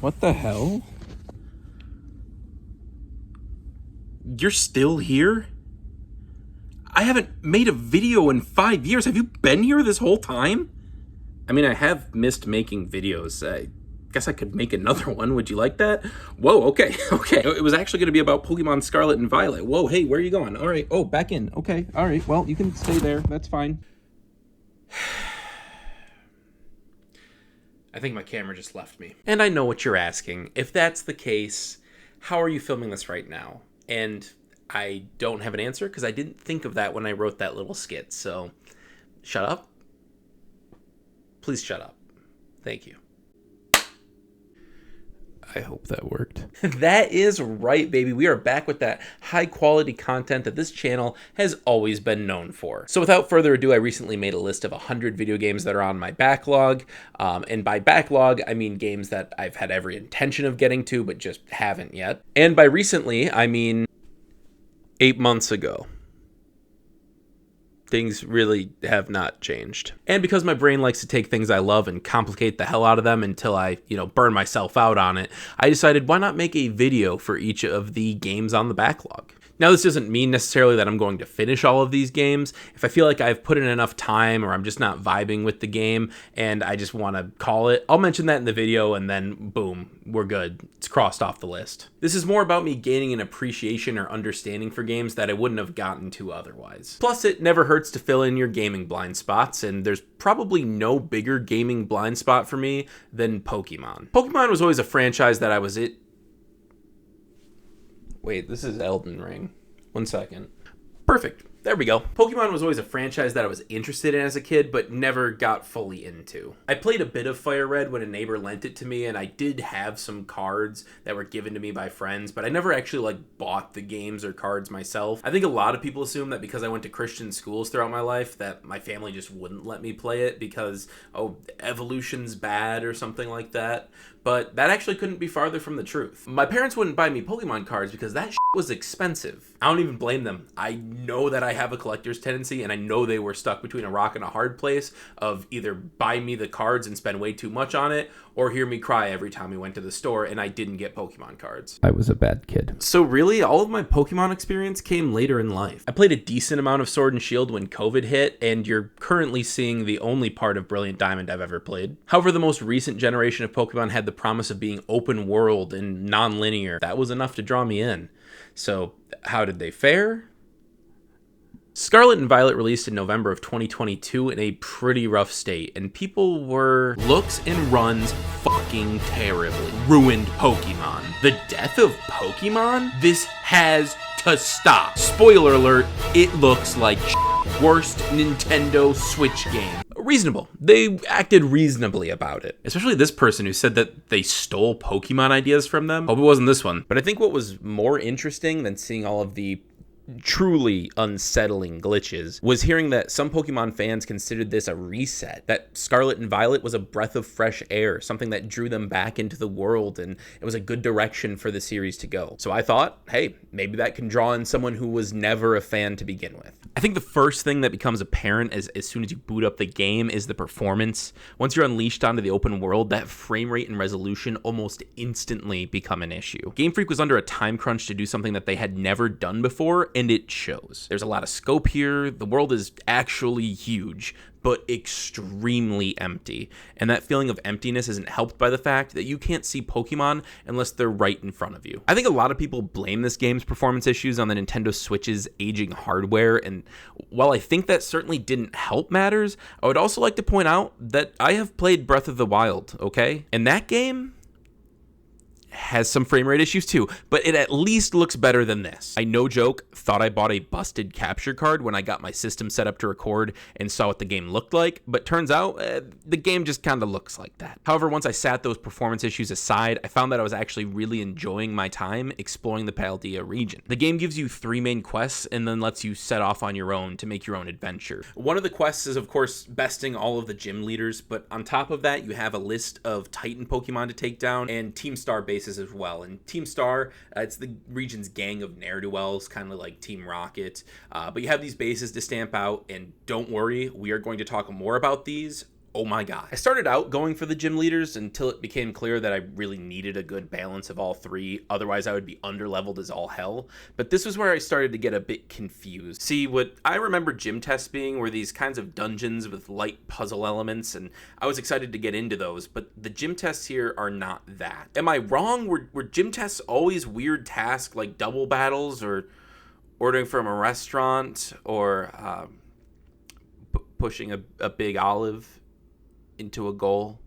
What the hell? You're still here? I haven't made a video in 5 years. Have you been here this whole time? I mean, I have missed making videos. I guess I could make another one. Would you like that? Whoa, okay, okay. It was actually going to be about Pokemon Scarlet and Violet. Whoa, hey, where are you going? All right. Oh, back in. Okay, all right. Well, you can stay there. That's fine. I think my camera just left me. And I know what you're asking. If that's the case, how are you filming this right now? And I don't have an answer because I didn't think of that when I wrote that little skit. So, shut up. Please shut up. Thank you. I hope that worked. That is right, baby. We are back with that high quality content that this channel has always been known for. So without further ado, I recently made a list of 100 video games that are on my backlog. And by backlog, I mean games that I've had every intention of getting to, but just haven't yet. And by recently, I mean 8 months ago. Things really have not changed. And because my brain likes to take things I love and complicate the hell out of them until I, burn myself out on it, I decided why not make a video for each of the games on the backlog. Now, this doesn't mean necessarily that I'm going to finish all of these games. If I feel like I've put in enough time or I'm just not vibing with the game and I just want to call it, I'll mention that in the video and then boom, we're good. It's crossed off the list. This is more about me gaining an appreciation or understanding for games that I wouldn't have gotten to otherwise. Plus, it never hurts to fill in your gaming blind spots, and there's probably no bigger gaming blind spot for me than Pokemon. Pokemon was always a franchise that I was Wait, this is Elden Ring. 1 second. Perfect. There we go. Pokemon was always a franchise that I was interested in as a kid, but never got fully into. I played a bit of Fire Red when a neighbor lent it to me, and I did have some cards that were given to me by friends, but I never actually bought the games or cards myself. I think a lot of people assume that because I went to Christian schools throughout my life that my family just wouldn't let me play it because, evolution's bad or something like that. But that actually couldn't be farther from the truth. My parents wouldn't buy me Pokemon cards because that shit was expensive. I don't even blame them. I know that I have a collector's tendency, and I know they were stuck between a rock and a hard place of either buy me the cards and spend way too much on it, or hear me cry every time we went to the store and I didn't get Pokemon cards. I was a bad kid. So really, all of my Pokemon experience came later in life. I played a decent amount of Sword and Shield when COVID hit, and you're currently seeing the only part of Brilliant Diamond I've ever played. However, the most recent generation of Pokemon had the promise of being open world and non-linear. That was enough to draw me in. So how did they fare? Scarlet and Violet released in November of 2022 in a pretty rough state, and people were looks and runs fucking terribly. Ruined Pokemon. The death of Pokemon? This has to stop. Spoiler alert, it looks like worst Nintendo Switch game. Reasonable. They acted reasonably about it. Especially this person who said that they stole Pokemon ideas from them. Hope it wasn't this one. But I think what was more interesting than seeing all of the truly unsettling glitches was hearing that some Pokemon fans considered this a reset, that Scarlet and Violet was a breath of fresh air, something that drew them back into the world, and it was a good direction for the series to go. So I thought, hey, maybe that can draw in someone who was never a fan to begin with. I think the first thing that becomes apparent as soon as you boot up the game is the performance. Once you're unleashed onto the open world, that frame rate and resolution almost instantly become an issue. Game Freak was under a time crunch to do something that they had never done before, and it shows. There's a lot of scope here. The world is actually huge, but extremely empty. And that feeling of emptiness isn't helped by the fact that you can't see Pokemon unless they're right in front of you. I think a lot of people blame this game's performance issues on the Nintendo Switch's aging hardware, and while I think that certainly didn't help matters, I would also like to point out that I have played Breath of the Wild, okay? And that game has some frame rate issues too, but it at least looks better than this. I, no joke, thought I bought a busted capture card when I got my system set up to record and saw what the game looked like, but turns out the game just kind of looks like that. However, once I sat those performance issues aside, I found that I was actually really enjoying my time exploring the Paldea region. The game gives you 3 main quests and then lets you set off on your own to make your own adventure. One of the quests is, of course, besting all of the gym leaders, but on top of that, you have a list of Titan Pokemon to take down and Team Star bases as well. And Team Star, it's the region's gang of ne'er-do-wells, kind of like Team Rocket. But you have these bases to stamp out, and don't worry, we are going to talk more about these oh my god. I started out going for the gym leaders until it became clear that I really needed a good balance of all three, otherwise I would be underleveled as all hell. But this was where I started to get a bit confused. See, what I remember gym tests being were these kinds of dungeons with light puzzle elements, and I was excited to get into those, but the gym tests here are not that. Am I wrong? Were gym tests always weird tasks like double battles or ordering from a restaurant or pushing a big olive into a goal?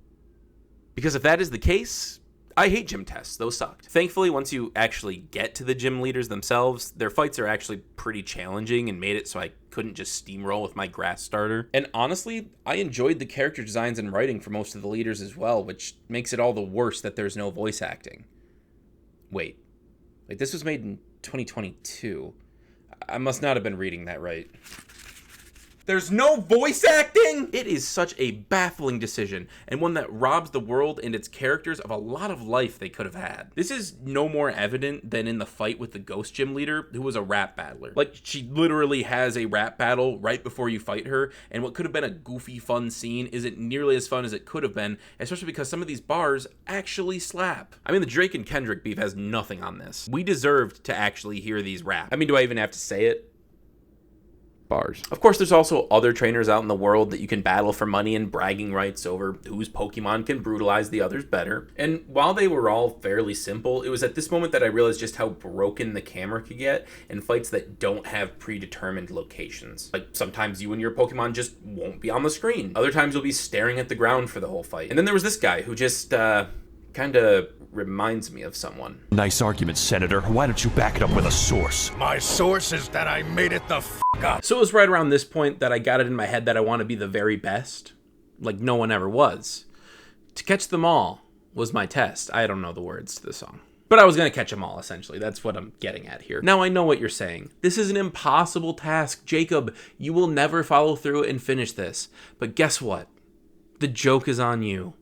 Because if that is the case, I hate gym tests. Those sucked. Thankfully, once you actually get to the gym leaders themselves, their fights are actually pretty challenging and made it so I couldn't just steamroll with my grass starter. And honestly, I enjoyed the character designs and writing for most of the leaders as well, which makes it all the worse that there's no voice acting. Wait, this was made in 2022. I must not have been reading that right. There's no voice acting? It is such a baffling decision, and one that robs the world and its characters of a lot of life they could have had. This is no more evident than in the fight with the ghost gym leader, who was a rap battler. Like, she literally has a rap battle right before you fight her, and what could have been a goofy, fun scene isn't nearly as fun as it could have been, especially because some of these bars actually slap. I mean, the Drake and Kendrick beef has nothing on this. We deserved to actually hear these rap. I mean, do I even have to say it? Bars. Of course, there's also other trainers out in the world that you can battle for money and bragging rights over whose Pokemon can brutalize the others better. And while they were all fairly simple, it was at this moment that I realized just how broken the camera could get in fights that don't have predetermined locations. Like, sometimes you and your Pokemon just won't be on the screen. Other times you'll be staring at the ground for the whole fight. And then there was this guy who just, kinda reminds me of someone. Nice argument, Senator. Why don't you back it up with a source? My source is that I made it the f*** up. So it was right around this point that I got it in my head that I want to be the very best. Like no one ever was. To catch them all was my test. I don't know the words to the song. But I was going to catch them all, essentially. That's what I'm getting at here. Now I know what you're saying. This is an impossible task. Jacob, you will never follow through and finish this. But guess what? The joke is on you.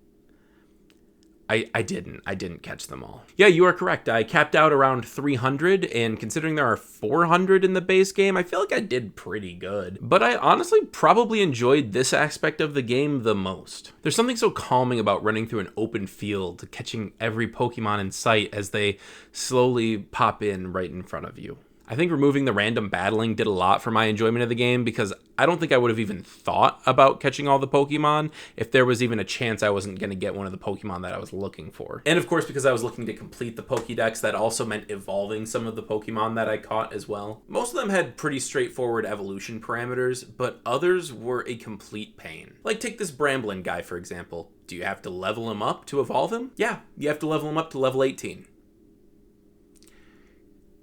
I didn't catch them all. Yeah, you are correct. I capped out around 300, and considering there are 400 in the base game, I feel like I did pretty good. But I honestly probably enjoyed this aspect of the game the most. There's something so calming about running through an open field, catching every Pokemon in sight as they slowly pop in right in front of you. I think removing the random battling did a lot for my enjoyment of the game, because I don't think I would have even thought about catching all the Pokemon if there was even a chance I wasn't going to get one of the Pokemon that I was looking for. And of course, because I was looking to complete the Pokédex, that also meant evolving some of the Pokemon that I caught as well. Most of them had pretty straightforward evolution parameters, but others were a complete pain. Like take this Bramblin guy, for example. Do you have to level him up to evolve him? Yeah, you have to level him up to level 18.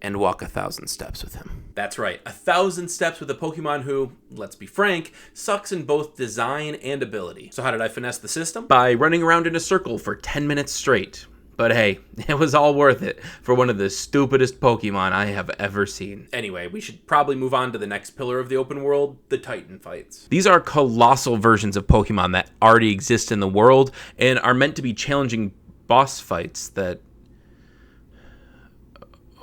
And walk 1,000 steps with him. That's right, 1,000 steps with a Pokemon who, let's be frank, sucks in both design and ability. So how did I finesse the system? By running around in a circle for 10 minutes straight. But hey, it was all worth it for one of the stupidest Pokemon I have ever seen. Anyway, we should probably move on to the next pillar of the open world, the Titan fights. These are colossal versions of Pokemon that already exist in the world and are meant to be challenging boss fights that...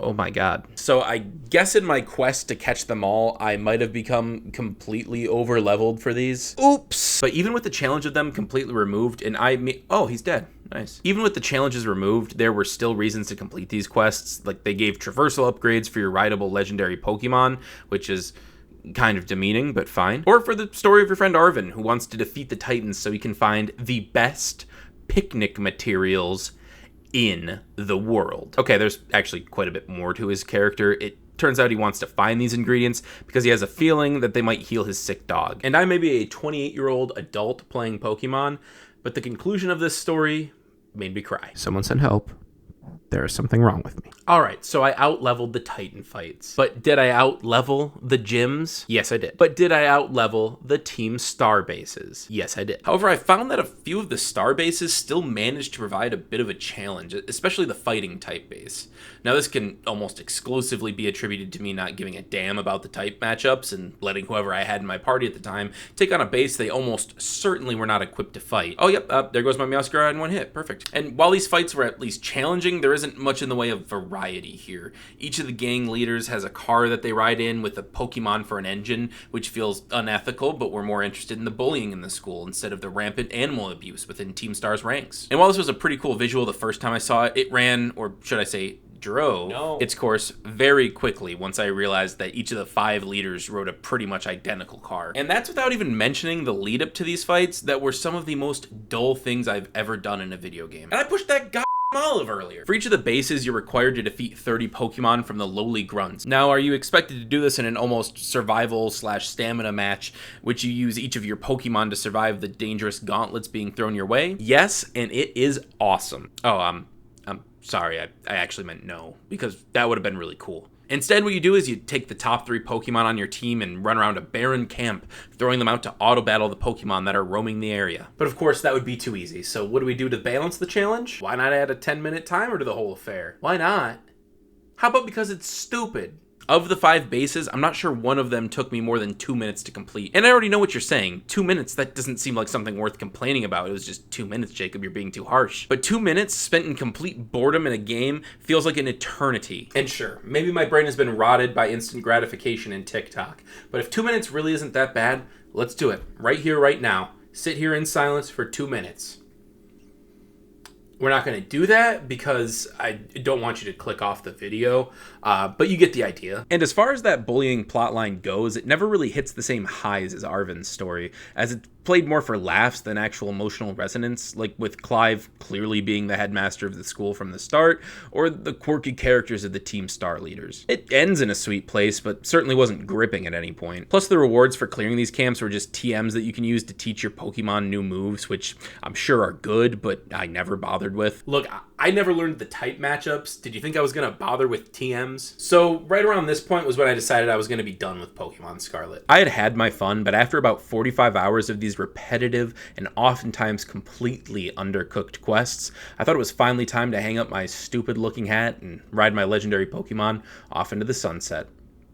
Oh my god. So I guess in my quest to catch them all, I might have become completely over-leveled for these. Oops! But even with the challenge of them completely removed, and oh, he's dead. Nice. Even with the challenges removed, there were still reasons to complete these quests. Like, they gave traversal upgrades for your rideable legendary Pokemon, which is kind of demeaning, but fine. Or for the story of your friend Arvin, who wants to defeat the Titans so he can find the best picnic materials in the world. Okay, there's actually quite a bit more to his character. It turns out he wants to find these ingredients because he has a feeling that they might heal his sick dog. And I may be a 28-year-old adult playing Pokemon, but the conclusion of this story made me cry. Someone send help. There is something wrong with me. Alright, so I out-leveled the Titan fights. But did I out-level the gyms? Yes, I did. But did I out-level the Team Star bases? Yes, I did. However, I found that a few of the Star bases still managed to provide a bit of a challenge, especially the fighting type base. Now, this can almost exclusively be attributed to me not giving a damn about the type matchups and letting whoever I had in my party at the time take on a base they almost certainly were not equipped to fight. Oh, yep, there goes my Meowscarada in one hit. Perfect. And while these fights were at least challenging, there is isn't much in the way of variety here. Each of the gang leaders has a car that they ride in with a Pokemon for an engine, which feels unethical, but we're more interested in the bullying in the school instead of the rampant animal abuse within Team Star's ranks. And while this was a pretty cool visual the first time I saw it, it ran, or should I say drove its course very quickly once I realized that each of the 5 leaders rode a pretty much identical car. And that's without even mentioning the lead up to these fights that were some of the most dull things I've ever done in a video game. And I pushed that olive earlier. For each of the bases, you're required to defeat 30 Pokemon from the lowly grunts. Now, are you expected to do this in an almost survival/stamina match, which you use each of your Pokemon to survive the dangerous gauntlets being thrown your way? Yes, and it is awesome. Oh, I'm sorry, I actually meant no, because that would have been really cool. Instead, what you do is you take the top 3 Pokemon on your team and run around a barren camp, throwing them out to auto-battle the Pokemon that are roaming the area. But of course, that would be too easy, so what do we do to balance the challenge? Why not add a 10-minute timer to the whole affair? Why not? How about because it's stupid? Of the 5 bases, I'm not sure one of them took me more than 2 minutes to complete. And I already know what you're saying. 2 minutes, that doesn't seem like something worth complaining about. It was just 2 minutes, Jacob, you're being too harsh. But 2 minutes spent in complete boredom in a game feels like an eternity. And sure, maybe my brain has been rotted by instant gratification in TikTok. But if 2 minutes really isn't that bad, let's do it. Right here, right now. Sit here in silence for 2 minutes. We're not going to do that because I don't want you to click off the video, but you get the idea. And as far as that bullying plotline goes, it never really hits the same highs as Arvin's story, as it's played more for laughs than actual emotional resonance, like with Clive clearly being the headmaster of the school from the start, or the quirky characters of the Team Star leaders. It ends in a sweet place, but certainly wasn't gripping at any point. Plus, the rewards for clearing these camps were just TMs that you can use to teach your Pokemon new moves, which I'm sure are good, but I never bothered with. Look, I never learned the type matchups. Did you think I was going to bother with TMs? So right around this point was when I decided I was going to be done with Pokemon Scarlet. I had my fun, but after about 45 hours of these repetitive and oftentimes completely undercooked quests, I thought it was finally time to hang up my stupid looking hat and ride my legendary Pokemon off into the sunset.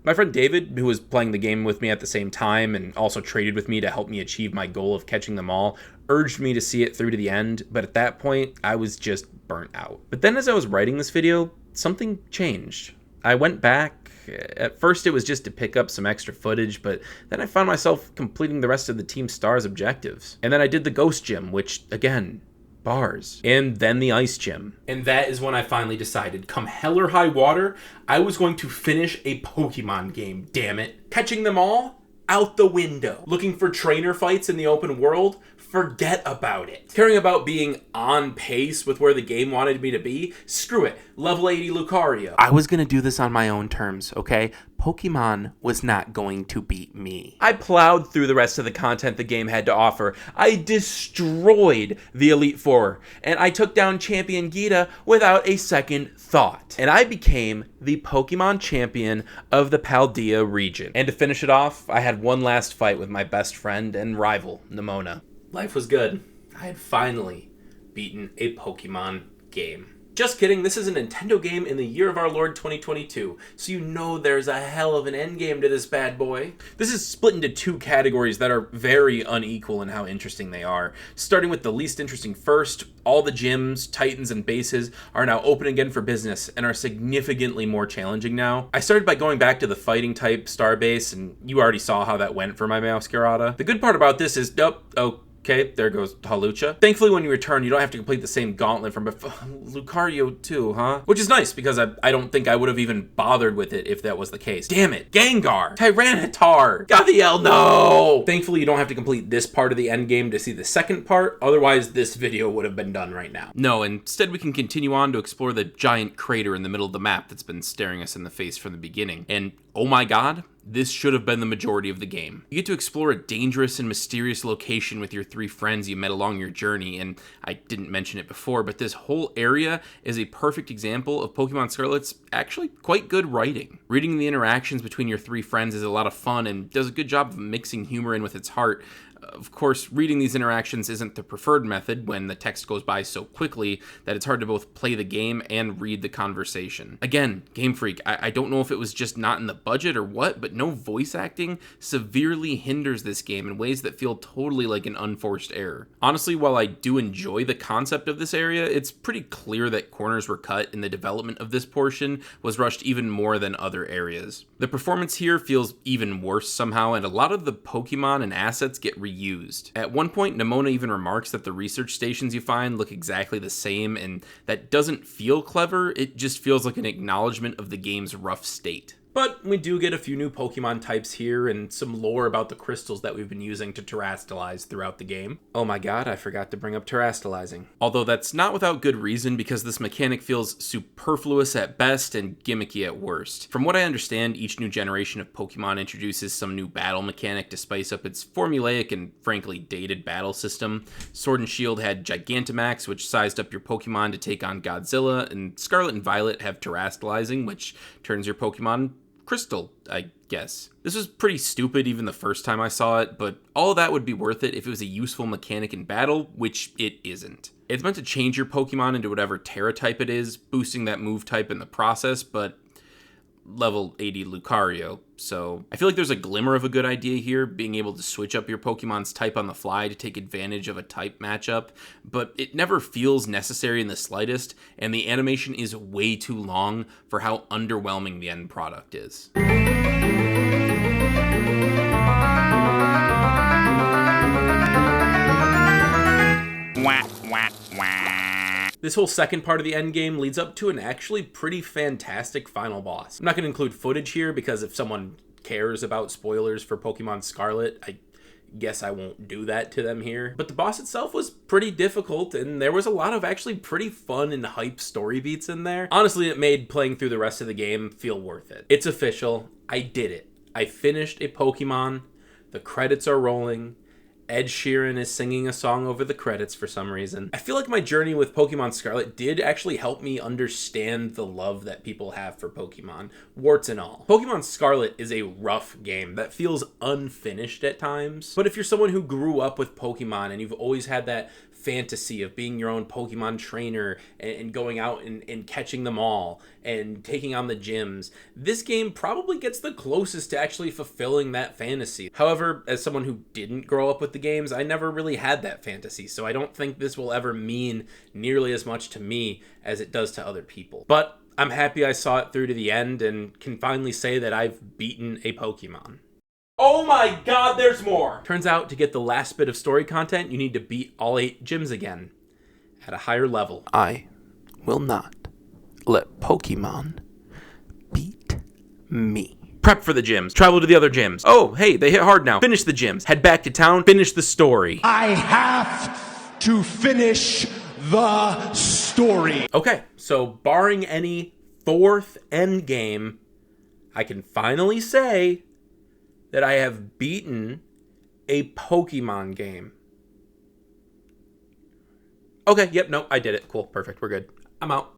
My friend David, who was playing the game with me at the same time and also traded with me to help me achieve my goal of catching them all, urged me to see it through to the end, but at that point, I was just burnt out. But then as I was writing this video, something changed. I went back. At first, it was just to pick up some extra footage, but then I found myself completing the rest of the Team Star's objectives. And then I did the Ghost Gym, which, again, bars. And then the Ice Gym. And that is when I finally decided, come hell or high water, I was going to finish a Pokemon game, damn it. Catching them all? Out the window. Looking for trainer fights in the open world? Forget about it. Caring about being on pace with where the game wanted me to be? Screw it. Level 80 Lucario. I was gonna do this on my own terms, okay? Pokemon was not going to beat me. I plowed through the rest of the content the game had to offer. I destroyed the Elite Four, and I took down Champion Gita without a second thought. And I became the Pokemon champion of the Paldea region. And to finish it off, I had one last fight with my best friend and rival, Nimona. Life was good. I had finally beaten a Pokemon game. Just kidding, this is a Nintendo game in the year of our Lord 2022, so you know there's a hell of an endgame to this bad boy. This is split into 2 categories that are very unequal in how interesting they are. Starting with the least interesting first, all the gyms, titans, and bases are now open again for business and are significantly more challenging now. I started by going back to the fighting type star base, and you already saw how that went for my Masquerada. The good part about this is, okay, there goes Halucha. Thankfully, when you return, you don't have to complete the same gauntlet from before. Lucario too, huh? Which is nice, because I don't think I would have even bothered with it if that was the case. Damn it! Gengar! Tyranitar! Gaviel, no! Thankfully, you don't have to complete this part of the endgame to see the second part, otherwise this video would have been done right now. No, instead we can continue on to explore the giant crater in the middle of the map that's been staring us in the face from the beginning. And, oh my god, this should have been the majority of the game. You get to explore a dangerous and mysterious location with your 3 friends you met along your journey, and I didn't mention it before, but this whole area is a perfect example of Pokemon Scarlet's actually quite good writing. Reading the interactions between your 3 friends is a lot of fun and does a good job of mixing humor in with its heart, Of course, reading these interactions isn't the preferred method when the text goes by so quickly that it's hard to both play the game and read the conversation. Again, Game Freak, I don't know if it was just not in the budget or what, but no voice acting severely hinders this game in ways that feel totally like an unforced error. Honestly, while I do enjoy the concept of this area, it's pretty clear that corners were cut and the development of this portion was rushed even more than other areas. The performance here feels even worse somehow, and a lot of the Pokemon and assets get reused. At one point, Nimona even remarks that the research stations you find look exactly the same, and that doesn't feel clever, it just feels like an acknowledgement of the game's rough state. But we do get a few new Pokemon types here and some lore about the crystals that we've been using to terastalize throughout the game. Oh my god, I forgot to bring up terastalizing. Although that's not without good reason, because this mechanic feels superfluous at best and gimmicky at worst. From what I understand, each new generation of Pokemon introduces some new battle mechanic to spice up its formulaic and frankly dated battle system. Sword and Shield had Gigantamax, which sized up your Pokemon to take on Godzilla, and Scarlet and Violet have terastalizing, which turns your Pokemon crystal, I guess. This was pretty stupid even the first time I saw it, but all of that would be worth it if it was a useful mechanic in battle, which it isn't. It's meant to change your Pokemon into whatever Terra type it is, boosting that move type in the process, but level 80 Lucario, so I feel like there's a glimmer of a good idea here, being able to switch up your Pokemon's type on the fly to take advantage of a type matchup, but it never feels necessary in the slightest, and the animation is way too long for how underwhelming the end product is. This whole second part of the endgame leads up to an actually pretty fantastic final boss. I'm not going to include footage here because if someone cares about spoilers for Pokemon Scarlet, I guess I won't do that to them here. But the boss itself was pretty difficult, and there was a lot of actually pretty fun and hype story beats in there. Honestly, it made playing through the rest of the game feel worth it. It's official. I did it. I finished a Pokemon. The credits are rolling. Ed Sheeran is singing a song over the credits for some reason. I feel like my journey with Pokemon Scarlet did actually help me understand the love that people have for Pokemon, warts and all. Pokemon Scarlet is a rough game that feels unfinished at times, but if you're someone who grew up with Pokemon and you've always had that fantasy of being your own Pokemon trainer and going out and catching them all and taking on the gyms, this game probably gets the closest to actually fulfilling that fantasy. However, as someone who didn't grow up with the games, I never really had that fantasy, so I don't think this will ever mean nearly as much to me as it does to other people. But I'm happy I saw it through to the end and can finally say that I've beaten a Pokemon. Oh my god, there's more! Turns out to get the last bit of story content, you need to beat all 8 gyms again at a higher level. I will not let Pokemon beat me. Prep for the gyms. Travel to the other gyms. Oh, hey, they hit hard now. Finish the gyms. Head back to town. Finish the story. I have to finish the story. Okay, so barring any 4th endgame, I can finally say that I have beaten a Pokemon game. Okay, yep, nope, I did it. Cool, perfect, we're good. I'm out.